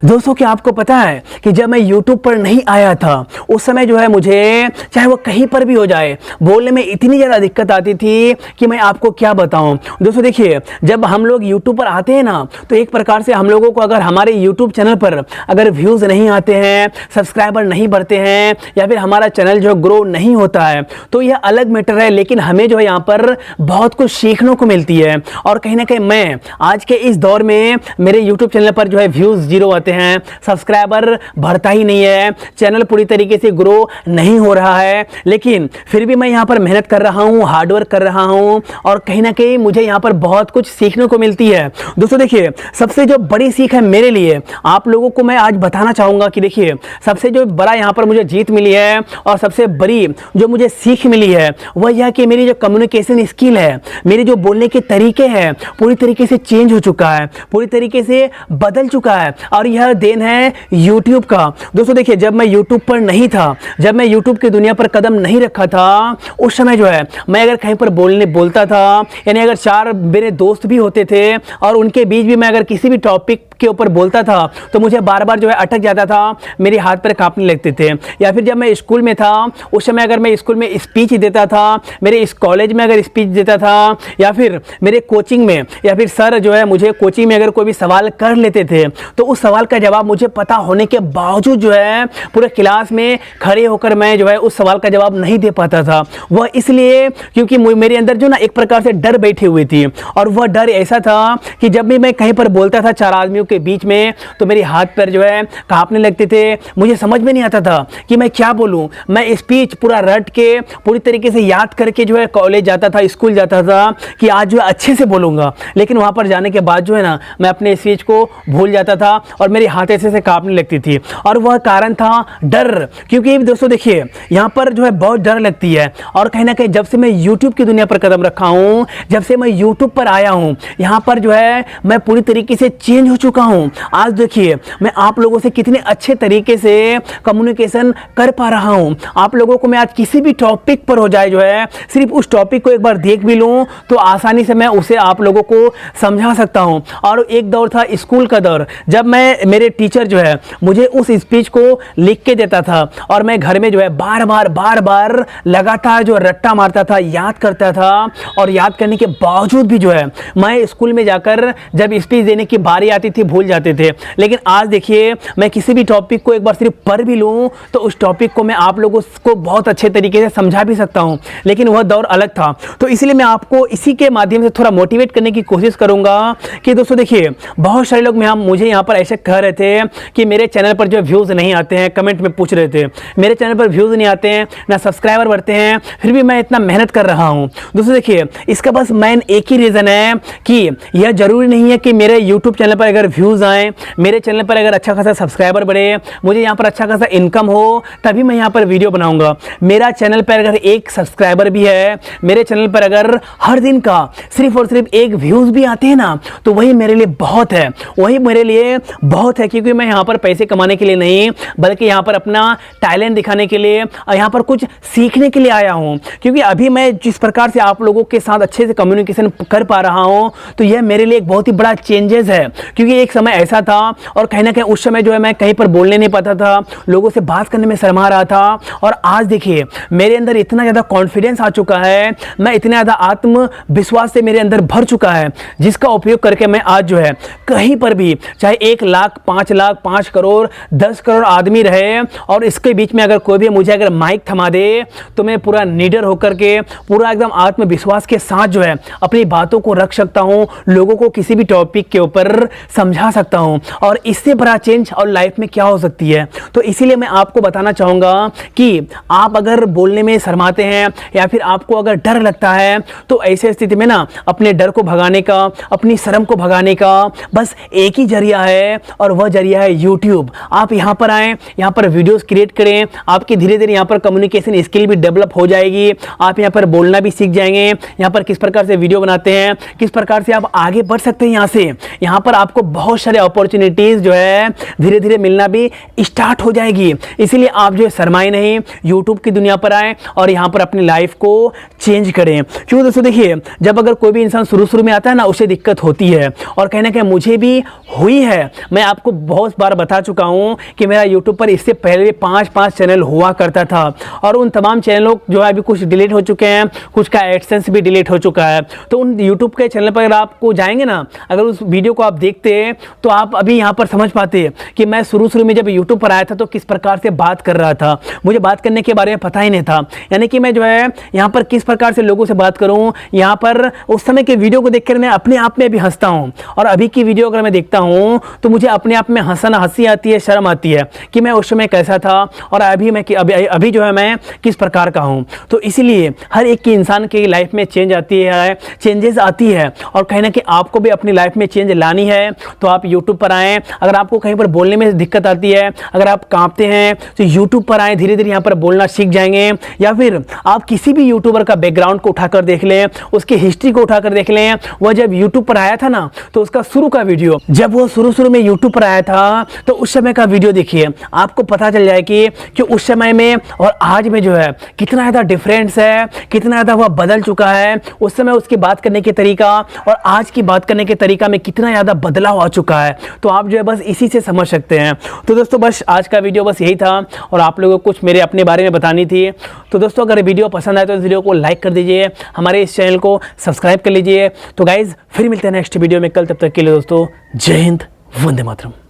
दोस्तों क्या आपको पता है कि जब मैं YouTube पर नहीं आया था उस समय जो है मुझे चाहे वो कहीं पर भी हो जाए बोलने में इतनी ज़्यादा दिक्कत आती थी कि मैं आपको क्या बताऊं। दोस्तों देखिए, जब हम लोग YouTube पर आते हैं ना तो एक प्रकार से हम लोगों को अगर हमारे YouTube चैनल पर अगर व्यूज़ नहीं आते हैं, सब्सक्राइबर नहीं बढ़ते हैं या फिर हमारा चैनल जो ग्रो नहीं होता है तो यह अलग मैटर है, लेकिन हमें जो है यहाँ पर बहुत कुछ सीखने को मिलती है। और कहीं ना कहीं मैं आज के इस दौर में मेरे YouTube चैनल पर जो है व्यूज़ 0 हैं, सब्सक्राइबर बढ़ता ही नहीं है, चैनल पूरी तरीके से ग्रो नहीं हो रहा है, लेकिन फिर भी मैं यहाँ पर मेहनत कर रहा हूँ, हार्डवर्क कर रहा हूँ और कहीं ना कहीं मुझे यहाँ पर बहुत कुछ सीखने को मिलती है। दोस्तों देखिए, सबसे जो बड़ी सीख है मेरे लिए, आप लोगों को मैं आज बताना चाहूँगा कि देखिए सबसे जो बड़ा यहाँ पर मुझे जीत मिली है और सबसे बड़ी जो मुझे सीख मिली है वह यह कि मेरी जो कम्युनिकेशन स्किल है, मेरी जो बोलने के तरीके हैं पूरी तरीके से चेंज हो चुका है, पूरी तरीके से बदल चुका है और यह देन है YouTube का। दोस्तों देखिए, जब मैं YouTube पर नहीं था, जब मैं YouTube की दुनिया पर कदम नहीं रखा था, उस समय जो है मैं अगर कहीं पर बोलता था, यानी अगर 4 मेरे दोस्त भी होते थे और उनके बीच भी मैं अगर किसी भी टॉपिक के ऊपर बोलता था तो मुझे बार बार जो है अटक जाता था, मेरे हाथ पैर कांपने लगते थे। या फिर जब मैं स्कूल में था उस समय अगर मैं स्कूल में स्पीच देता था, मेरे इस कॉलेज में अगर स्पीच देता था या फिर मेरे कोचिंग में, या फिर सर जो है मुझे कोचिंग में अगर कोई भी सवाल कर लेते थे तो उस सवाल का जवाब मुझे पता होने के बावजूद जो है पूरे क्लास में खड़े होकर मैं जो है उस सवाल का जवाब नहीं दे पाता था। वह इसलिए क्योंकि मेरे अंदर जो ना एक प्रकार से डर बैठी हुई थी, और वह डर ऐसा था कि जब भी मैं कहीं पर बोलता था 4 आदमियों के बीच में तो मेरे हाथ पैर जो है कांपने लगते थे, मुझे समझ में नहीं आता था कि मैं क्या बोलूं। मैं स्पीच पूरा रट के पूरी तरीके से याद करके जो है कॉलेज जाता था, स्कूल जाता था कि आज जो है अच्छे से बोलूंगा, लेकिन वहां पर जाने के बाद जो है ना मैं अपने स्पीच को भूल जाता था और मेरे हाथ ऐसे से कांपने लगती थी। और वह कारण था डर, क्योंकि दोस्तों देखिए यहाँ पर जो है बहुत डर लगती है। और कहीं ना कहीं जब से मैं YouTube की दुनिया पर कदम रखा हूँ, जब से मैं YouTube पर आया हूँ, यहाँ पर जो है मैं पूरी तरीके से चेंज हो चुका हूँ। आज देखिए मैं आप लोगों से कितने अच्छे तरीके से कम्युनिकेशन कर पा रहा हूँ। आप लोगों को मैं आज किसी भी टॉपिक पर हो जाए जो है सिर्फ उस टॉपिक को एक बार देख भी लूँ तो आसानी से मैं उसे आप लोगों को समझा सकता हूँ। और एक दौर था स्कूल का दौर, जब मेरे टीचर जो है मुझे उस स्पीच को लिख के देता था और मैं घर में जो है बार बार लगातार जो रट्टा मारता था, याद करता था, और याद करने के बावजूद भी जो है मैं स्कूल में जाकर जब स्पीच देने की बारी आती थी भूल जाते थे। लेकिन आज देखिए मैं किसी भी टॉपिक को एक बार सिर्फ पढ़ भी लूँ तो उस टॉपिक को मैं आप लोगों को बहुत अच्छे तरीके से समझा भी सकता हूँ, लेकिन वह दौर अलग था। तो इसलिए मैं आपको इसी के माध्यम से थोड़ा मोटिवेट करने की कोशिश करूंगा कि दोस्तों देखिए बहुत सारे लोग मुझे यहाँ पर ऐसे कह रहे थे कि मेरे चैनल पर जो व्यूज़ नहीं आते हैं, कमेंट में पूछ रहे थे मेरे चैनल पर व्यूज़ नहीं आते हैं, ना सब्सक्राइबर बढ़ते हैं, फिर भी मैं इतना मेहनत कर रहा हूँ। दोस्तों देखिए इसका बस मेन एक ही रीज़न है कि यह ज़रूरी नहीं है कि मेरे यूट्यूब चैनल पर अगर व्यूज़ आएँ, मेरे चैनल पर अगर अच्छा खासा सब्सक्राइबर बढ़े, मुझे यहाँ पर अच्छा खासा इनकम हो, तभी मैं यहाँ पर वीडियो बनाऊँगा। मेरा चैनल पर अगर 1 सब्सक्राइबर भी है, मेरे चैनल पर अगर हर दिन का सिर्फ और सिर्फ 1 व्यूज़ भी आते हैं ना तो वही मेरे लिए बहुत है, वही मेरे लिए बहुत है। क्योंकि मैं यहाँ पर पैसे कमाने के लिए नहीं बल्कि यहाँ पर अपना टैलेंट दिखाने के लिए और यहाँ पर कुछ सीखने के लिए आया हूँ। क्योंकि अभी मैं जिस प्रकार से आप लोगों के साथ अच्छे से कम्युनिकेशन कर पा रहा हूँ तो यह मेरे लिए एक बहुत ही बड़ा चेंजेस है। क्योंकि एक समय ऐसा था और कहीं ना कहीं उस समय जो है मैं कहीं पर बोलने नहीं पाता था, लोगों से बात करने में शर्मा रहा था, और आज देखिए मेरे अंदर इतना ज़्यादा कॉन्फिडेंस आ चुका है, मैं इतना ज़्यादा आत्मविश्वास से मेरे अंदर भर चुका है, जिसका उपयोग करके मैं आज जो है कहीं पर भी चाहे 1 लाख 5 लाख 5 करोड़ 10 करोड़ आदमी रहे और इसके बीच में अगर कोई भी मुझे अगर माइक थमा दे तो मैं पूरा निडर होकर के पूरा एकदम आत्मविश्वास के साथ जो है अपनी बातों को रख सकता हूँ, लोगों को किसी भी टॉपिक के ऊपर समझा सकता हूँ। और इससे बड़ा चेंज और लाइफ में क्या हो सकती है। तो इसीलिए मैं आपको बताना चाहूँगा कि आप अगर बोलने में शर्माते हैं या फिर आपको अगर डर लगता है तो ऐसे स्थिति में ना अपने डर को भगाने का, अपनी शर्म को भगाने का बस एक ही जरिया है और वह जरिया है YouTube। आप यहाँ पर आएँ, यहाँ पर वीडियोस क्रिएट करें, आपकी धीरे धीरे यहाँ पर कम्युनिकेशन स्किल भी डेवलप हो जाएगी, आप यहाँ पर बोलना भी सीख जाएंगे, यहाँ पर किस प्रकार से वीडियो बनाते हैं, किस प्रकार से आप आगे बढ़ सकते हैं। यहाँ से यहाँ पर आपको बहुत सारे अपॉर्चुनिटीज़ जो है धीरे धीरे मिलना भी स्टार्ट हो जाएगी। इसीलिए आप जो है शर्माए नहीं, यूट्यूब की दुनिया पर आएँ और यहाँ पर अपनी लाइफ को चेंज करें। क्योंकि दोस्तों देखिए जब अगर कोई भी इंसान शुरू में आता है ना उसे दिक्कत होती है, और कहीं ना कहीं मुझे भी हुई है। मैं आपको बहुत बार बता चुका हूं कि मेरा यूट्यूब पर इससे पहले 5 चैनल हुआ करता था और उन तमाम चैनलों जो है अभी कुछ डिलीट हो चुके हैं, कुछ का एडसेंस भी डिलीट हो चुका है। तो उन यूट्यूब के चैनल पर अगर आपको जाएंगे ना, अगर उस वीडियो को आप देखते तो आप अभी यहाँ पर समझ पाते कि मैं शुरू में जब यूट्यूब पर आया था तो किस प्रकार से बात कर रहा था। मुझे बात करने के बारे में पता ही नहीं था, यानी कि मैं जो है यहाँ पर किस प्रकार से लोगों से बात करूँ। यहाँ पर उस समय के वीडियो को देखकर मैं अपने आप में भी हंसता हूँ, और अभी की वीडियो अगर मैं देखता हूँ तो मुझे अपने आप में हंसी आती है, शर्म आती है कि मैं उस समय कैसा था और अभी जो है मैं किस प्रकार का हूँ। तो इसीलिए हर एक की इंसान की लाइफ में चेंजेस आती है, और कहीं ना कहीं आपको भी अपनी लाइफ में चेंज लानी है तो आप यूट्यूब पर आएँ। अगर आपको कहीं पर बोलने में दिक्कत आती है, अगर आप कांपते हैं तो यूट्यूब पर आएँ, धीरे धीरे यहाँ पर बोलना सीख जाएंगे। या फिर आप किसी भी यूट्यूबर का बैकग्राउंड को उठाकर देख लें, उसकी हिस्ट्री को उठाकर देख लें। वह जब यूट्यूब पर आया था ना तो उसका शुरू का वीडियो, जब वो शुरू में यूट्यूब पर आया था तो उस समय का वीडियो देखिए, आपको पता चल जाए कि उस समय में और आज में जो है कितना ज़्यादा डिफरेंस है, कितना ज़्यादा वह बदल चुका है। उस समय उसकी बात करने के तरीका और आज की बात करने के तरीका में कितना ज़्यादा बदलाव आ चुका है। तो आप जो है बस इसी से समझ सकते हैं। तो दोस्तों बस आज का वीडियो बस यही था, और आप लोगों को कुछ मेरे अपने बारे में बतानी थी। तो दोस्तों अगर वीडियो पसंद आए तो इस वीडियो को लाइक कर दीजिए, हमारे इस चैनल को सब्सक्राइब कर लीजिए। तो गाइज फिर मिलते हैं नेक्स्ट वीडियो में कल, तब तक के लिए दोस्तों जय हिंद, वंदे मातरम।